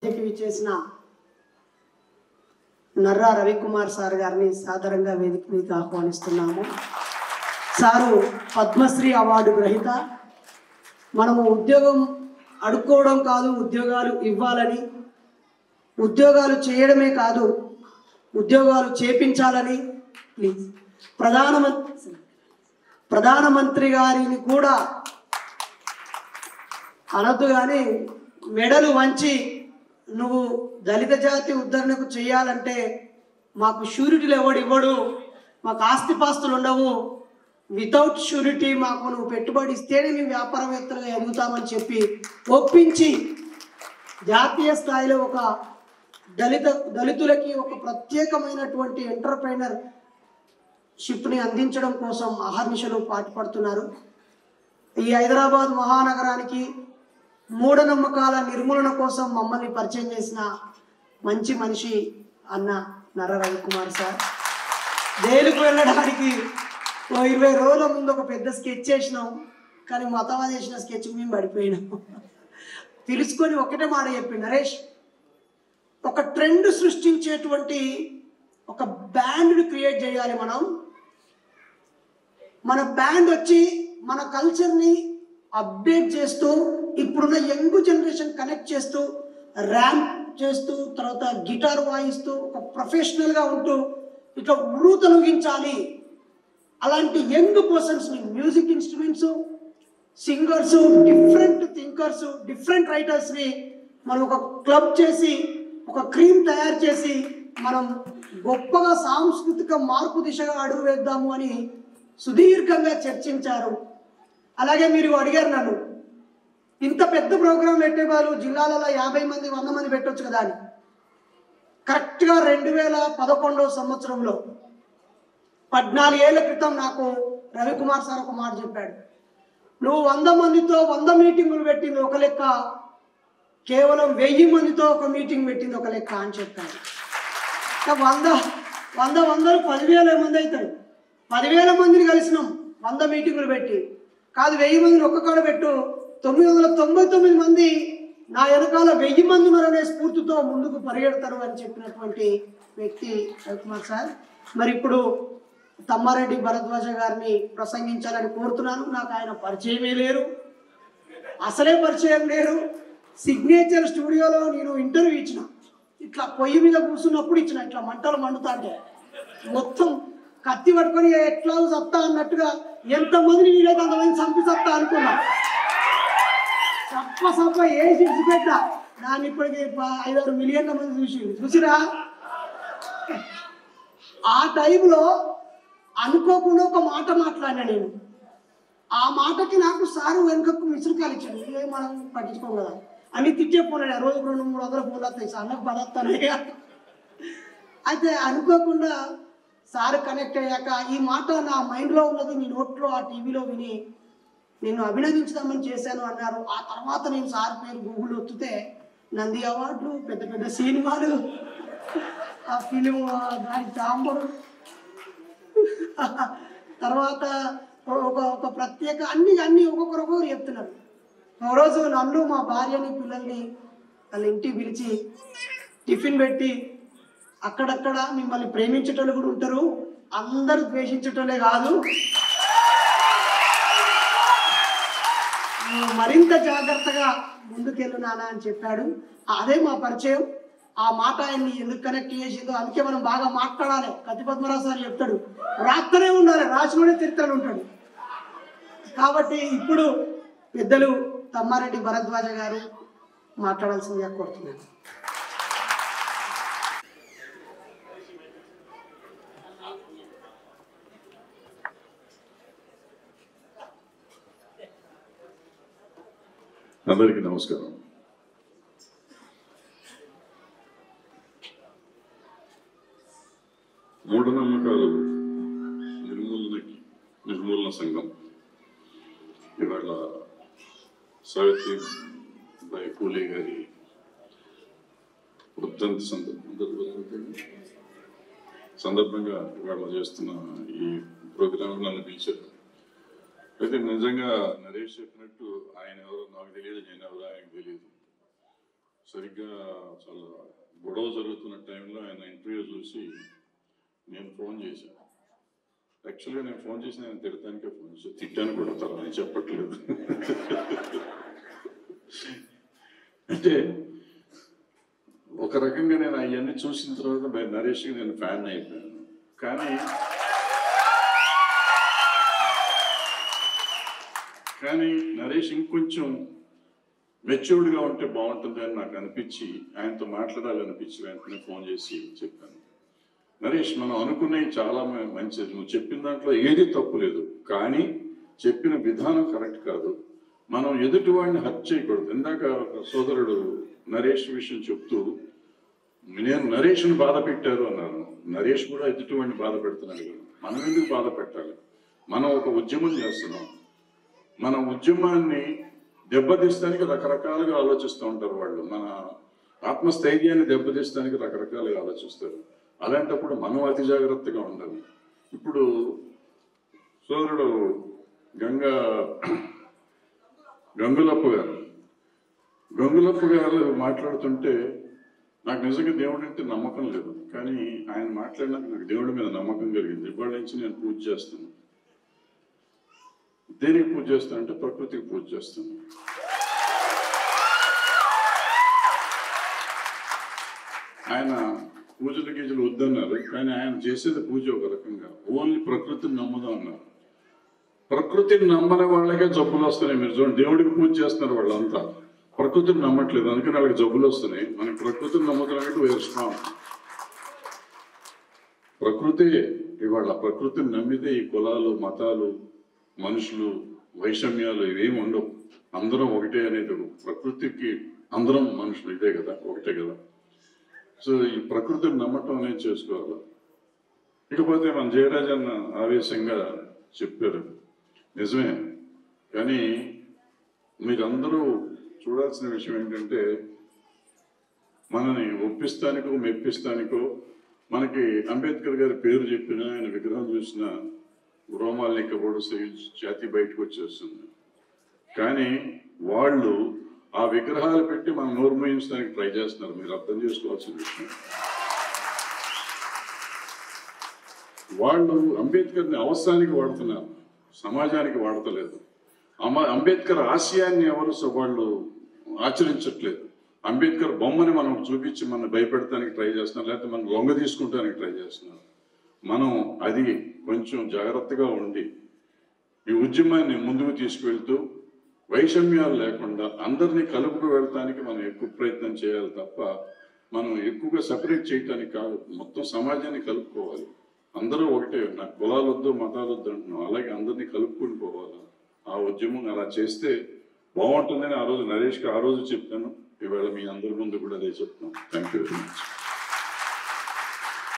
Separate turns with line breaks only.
విచ్చేసిన నర్రా రవికుమార్ సార్ గారిని సాదరంగా వేదిక మీద ఆహ్వానిస్తున్నాము. సారు పద్మశ్రీ అవార్డు గ్రహీత. మనము ఉద్యోగం అడుక్కోవడం కాదు, ఉద్యోగాలు ఇవ్వాలని, ఉద్యోగాలు చేయడమే కాదు ఉద్యోగాలు చేపించాలని ప్లీజ్ ప్రధానమంత్రి గారిని కూడా అనొద్దు కానీ మెడలు వంచి నువ్వు దళిత జాతి ఉద్ధరణకు చేయాలంటే మాకు షూరిటీలు ఎవడు ఇవ్వడు, మాకు ఆస్తిపాస్తులు ఉండవు, వితౌట్ షూరిటీ మాకు నువ్వు పెట్టుబడి ఇస్తేనే మేము వ్యాపారవేత్తలుగా ఎదుగుతామని చెప్పి ఒప్పించి జాతీయ స్థాయిలో ఒక దళితులకి ఒక ప్రత్యేకమైనటువంటి ఎంటర్‌ప్రెన్యూర్‌షిప్ని అందించడం కోసం అహర్నిశలు పాటుపడుతున్నారు. ఈ హైదరాబాద్ మహానగరానికి మూఢనమ్మకాల నిర్మూలన కోసం మమ్మల్ని పరిచయం చేసిన మంచి మనిషి అన్న నర్రా రవికుమార్ సార్. జైలుకు వెళ్ళడానికి 20 రోజుల ముందు ఒక పెద్ద స్కెచ్ చేసినాం, కానీ మతవాద చేసిన స్కెచ్ మేము పడిపోయినాం. తెలుసుకొని ఒకటే మాట చెప్పి, నరేష్ ఒక ట్రెండ్ సృష్టించేటువంటి ఒక బ్యాండ్ని క్రియేట్ చేయాలి. మన బ్యాండ్ వచ్చి మన కల్చర్ని అప్డేట్ చేస్తూ ఇప్పుడున్న యంగ్ జనరేషన్ కనెక్ట్ చేస్తూ ర్యాంప్ చేస్తూ తర్వాత గిటార్ వాయిస్తూ ఒక ప్రొఫెషనల్గా ఉంటూ ఇట్లా తొలగించాలి. అలాంటి యంగ్ పర్సన్స్ని, music instruments, singers, different thinkers, different రైటర్స్ని మనం ఒక క్లబ్ చేసి ఒక క్రీమ్ తయారు చేసి మనం గొప్పగా సాంస్కృతిక మార్పు దిశగా అడుగు వేద్దాము అని సుదీర్ఘంగా చర్చించారు. అలాగే మీరు అడిగారు నన్ను, ఇంత పెద్ద ప్రోగ్రాం పెట్టే వాళ్ళు జిల్లాలలో 50 మంది 100 మంది పెట్టవచ్చు కదా అని. కరెక్ట్గా 2011 సంవత్సరంలో 14 ఏళ్ల క్రితం నాకు రవికుమార్ సార్ ఒక మాట చెప్పాడు, నువ్వు 100 మందితో 100 మీటింగులు పెట్టింది ఒక లెక్క, కేవలం 1000 మందితో ఒక మీటింగ్ పెట్టింది ఒక లెక్క అని చెప్పాడు. 100 10,000 మంది అవుతారు. 10,000 మందిని కలిసినాం 100 మీటింగులు పెట్టి. కాదు 1000 మందిని ఒక్క కాడ పెట్టు, 999 మంది నా వెనకాల 1000 మంది ఉన్నారనే స్ఫూర్తితో ముందుకు పరిగెడతారు అని చెప్పినటువంటి వ్యక్తి రవికుమార్ సార్. మరి ఇప్పుడు తమ్మారెడ్డి భరద్వాజ గారిని ప్రసంగించాలని కోరుతున్నాను. నాకు ఆయన పరిచయమే లేరు, అసలే పరిచయం లేరు. సిగ్నేచర్ స్టూడియోలో నేను ఇంటర్వ్యూ ఇచ్చిన, ఇట్లా పొయ్యి మీద కూర్చున్నప్పుడు ఇచ్చిన, ఇట్లా మంటలు మండుతా అంటే మొత్తం కత్తి పట్టుకొని ఎట్లా సత్తా అన్నట్టుగా ఎంతమందిని వీలైతే అంతమంది చంపి సత్తా అనుకున్నా. సప్ప వేసి పెట్టా. దాన్ని ఇప్పటికి 5-6 మిలియన్ల మంది చూసిరా. ఆ టైంలో అనుకోకుండా ఒక మాట మాట్లాడినా నేను. ఆ మాటకి నాకు సారు వెనుకకు మిసురుకాలు ఇచ్చాడు. ఇవే మనం పట్టించుకోం కదా అని తిట్టే పోనాడు. రోజుకు 200-300 ఫోన్లు వస్తాయి, అన్నకు పదస్తానే. అయితే అనుకోకుండా సార్ కనెక్ట్ అయ్యాక ఈ మాట నా మైండ్లో ఉన్నది మీ నోట్లో ఆ టీవీలో విని నేను అభినందించుదామని చేశాను అన్నారు. ఆ తర్వాత నేను సార్ పేరు గూగుల్ ఒత్తితే నంది అవార్డులు, పెద్ద పెద్ద సినిమాలు, ఆ ఫిలిం దాని చాంబరు, తర్వాత ఒక ప్రత్యేక అన్ని ఒక్కొక్కరు చెప్తున్నారు. ఒకరోజు నన్ను మా భార్యని పిల్లల్ని వాళ్ళ ఇంటికి పిలిచి టిఫిన్ పెట్టి, అక్కడక్కడ మిమ్మల్ని ప్రేమించేటోళ్ళు కూడా ఉంటారు, అందరూ ద్వేషించేటోళ్ళే కాదు, మరింత జాగ్రత్తగా ముందుకెళ్ళు నాన్న అని చెప్పాడు. అదే మా పరిచయం. ఆ మాట ఆయన్ని ఎందుకు కనెక్ట్ చేసిందో అందుకే మనం బాగా మాట్లాడాలి. కత్తి పద్మరావు సార్ చెప్తాడు, రాస్తూనే ఉండాలి, రాసినోడే చరిత్రలు ఉంటాడు. కాబట్టి ఇప్పుడు పెద్దలు తమ్మారెడ్డి భరద్వాజ గారు మాట్లాడాల్సిందిగా కోరుతున్నాను.
అందరికీ నమస్కారం. మూఢనమ్మకాలు నిర్మూలన సంఘం ఇవాళ సావిత్రిబాయి పూలే గారి వృత్తాంత సందర్భంగా ఇవాళ చేస్తున్న ఈ ప్రోగ్రాం నన్ను పిలిచారు. అయితే నిజంగా నరేష్ చెప్పినట్టు ఆయన ఎవరో నాకు తెలియదు, నేను ఎవరో ఆయనకు తెలియదు. సరిగ్గా చాలా గొడవ జరుగుతున్న టైంలో ఆయన ఇంటర్వ్యూ చూసి నేను ఫోన్ చేశాను. యాక్చువల్గా నేను ఫోన్ చేసి నేను తిడతానికే ఫోన్ చేసి తిట్టాను కూడా అని చెప్పట్లేదు. అంటే ఒక రకంగా నేను అవన్నీ చూసిన తర్వాత నరేష్కి నేను ఫ్యాన్ అయిపోయాను. కానీ నరేష్ ఇంకొంచెం మెచ్యూర్డ్గా ఉంటే బాగుంటుంది అని నాకు అనిపించి ఆయనతో మాట్లాడాలనిపించి వెంటనే ఫోన్ చేసి చెప్పాను, నరేష్ మనం అనుకున్నవి చాలా మంచిది, నువ్వు చెప్పిన దాంట్లో ఏది తప్పు లేదు, కానీ చెప్పిన విధానం కరెక్ట్ కాదు, మనం ఎదుటి వాడిని హర్ట్ చేయకూడదు. ఇందాక సోదరుడు నరేష్ విషయం చెప్తూ నేను నరేష్ని బాధ పెట్టారు అన్నాను. నరేష్ కూడా ఎదుటి వాడిని బాధ పెడుతున్నాడు కదా, మనం ఎందుకు బాధ పెట్టాలి? మనం ఒక ఉద్యమం చేస్తున్నాం, మన ఉద్యమాన్ని దెబ్బతీస్తానికి రకరకాలుగా ఆలోచిస్తూ ఉంటారు వాళ్ళు, మన ఆత్మస్థైర్యాన్ని దెబ్బతీస్తానికి రకరకాలుగా ఆలోచిస్తారు. అలాంటప్పుడు మనం అతి జాగ్రత్తగా ఉండాలి. ఇప్పుడు సోదరుడు గంగులప్ప గారు మాట్లాడుతుంటే నాకు నిజంగా దేవుడు అంటే నమ్మకం లేదు, కానీ ఆయన మాట్లాడినాక నాకు దేవుడి మీద నమ్మకం కలిగింది. ఇవాళ నుంచి నేను పూజ చేస్తాను. దేనికి పూజ చేస్తాను అంటే ప్రకృతికి పూజ చేస్తాను. ఆయన పూజలు గీజలు వద్దన్నారు, కానీ ఆయన చేసేది పూజ ఒక రకంగా ఓన్లీ ప్రకృతిని నమ్ముదాం అన్నారు. ప్రకృతిని నమ్మని వాళ్ళకే జబ్బులు వస్తున్నాయి. మీరు చూడండి, దేవుడికి పూజ చేస్తున్నారు వాళ్ళంతా, ప్రకృతిని నమ్మట్లేదు, అందుకని వాళ్ళకి జబ్బులు వస్తున్నాయి. మనకి ప్రకృతిని నమ్ముతున్నట్టు వేరు స్ట్రాంగ్. ప్రకృతి ఇవాళ ప్రకృతిని నమ్మితే ఈ కులాలు, మతాలు, మనుషులు, వైషమ్యాలు ఇవేమి ఉండవు. అందరం ఒకటే అనేది ప్రకృతికి, అందరం మనుషులు ఇదే కదా, ఒకటే కదా. సో ఈ ప్రకృతిని నమ్మటం అనేది చేసుకోవాలి. ఇకపోతే మన జయరాజ్ అన్న ఆవేశంగా చెప్పారు, నిజమే. కానీ మీరందరూ చూడాల్సిన విషయం ఏంటంటే, మనని ఒప్పిస్తానికో మెప్పిస్తానికో, మనకి అంబేద్కర్ గారి పేరు చెప్పినా, ఆయన విగ్రహం చూసినా రోమాలు ఎక్కబోడు ఛాతీ బయటకు వచ్చేస్తుంది. కానీ వాళ్ళు ఆ విగ్రహాలు పెట్టి మనం నోరు మూయించడానికి ట్రై చేస్తున్నారు. మీరు అర్థం చేసుకోవాల్సిన విషయం, వాళ్ళు అంబేద్కర్ని అవసరానికి వాడుతున్నారు, సమాజానికి వాడతలేదు. అంబేద్కర్ ఆశయాన్ని ఎవరు వాళ్ళు ఆచరించట్లేదు. అంబేద్కర్ బొమ్మని మనం చూపించి మనం భయపెడతానికి ట్రై చేస్తున్నారు, లేకపోతే మనం లొంగ తీసుకుంటానికి ట్రై చేస్తున్నారు. మనం అది కొంచెం జాగ్రత్తగా ఉండి ఈ ఉద్యమాన్ని ముందుకు తీసుకువెళ్తూ వైషమ్యాలు లేకుండా అందరినీ కలుపుకు వెళ్తానికి మనం ఎక్కువ ప్రయత్నం చేయాలి తప్ప మనం ఎక్కువగా సపరేట్ చేయటానికి కాదు. మొత్తం సమాజాన్ని కలుపుకోవాలి. అందరూ ఒకటే, నాకు కులాలు వద్దు మతాలు వద్దు అంటున్నాం, అలాగే అందరినీ కలుపుకుని పోవాలి. ఆ ఉద్యమం అలా చేస్తే బాగుంటుందని ఆ రోజు నరేష్కి ఆ రోజు చెప్పాను. ఇవాళ మీ అందరి ముందు కూడా అదే చెప్తాను. Thank you very much.